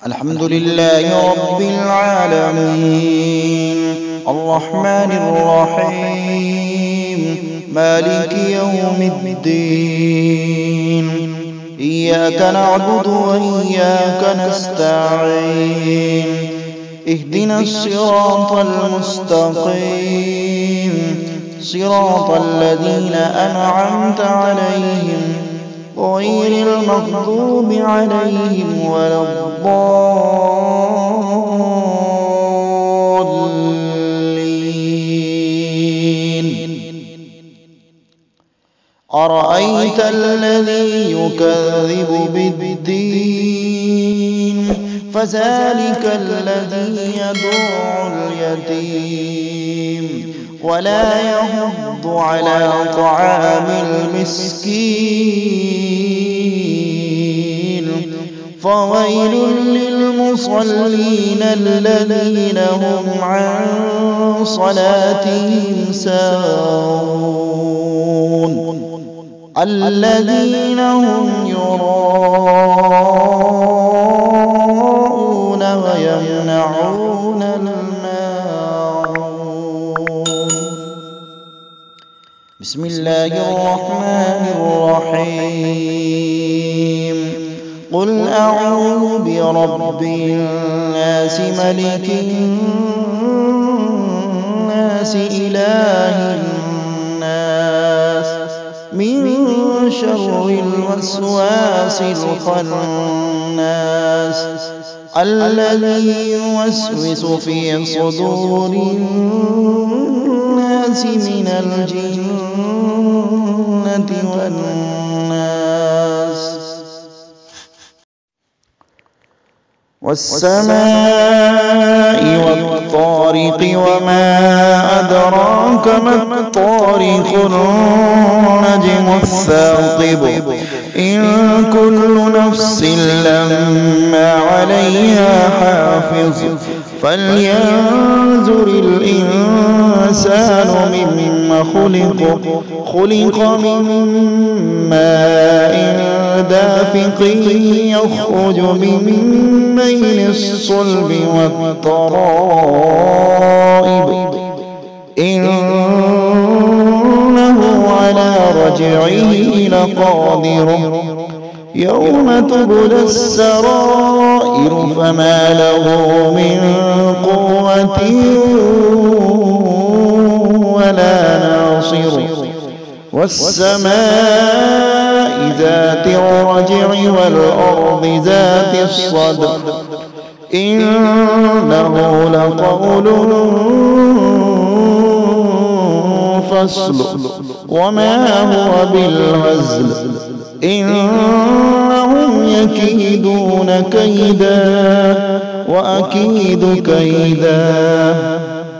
الحمد لله رب العالمين الرحمن الرحيم مالك يوم الدين إياك نعبد وإياك نستعين اهدنا الصراط المستقيم صراط الذين أنعمت عليهم غير المغضوب عليهم ولا الضالين. أرأيت الذي يكذب بالدين فذلك الذي يدعو اليتيم ولا يحض على طعام المسكين فويل للمصلين الذين هم عن صلاتهم ساهون الذين هم يراءون ويمنعون الماعون. بسم الله الرحمن الرحيم. قل أعوذ برب الناس ملك الناس إله الناس من شر الوسواس الخناس الذي يوسوس في صدور الناس من الجنة والناس. والسماء والطارق وما أدراك ما الطارق النجم الثاقب إن كل نفس لما عليها حافظ فلينظر الإنسان مما خلق من ماء دافق يخرج من بين الصلب والترائب إنه على رجعه لقادر يوم تبلى السرائر فما له من قوة ولا ناصر. والسماء ذات الرجع والأرض ذات الصدع إنه لقول فصل وما هو بالهزل إنهم يكيدون كيدا وأكيد كيدا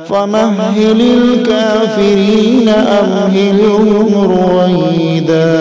فمهل الكافرين أمهلهم رويدا.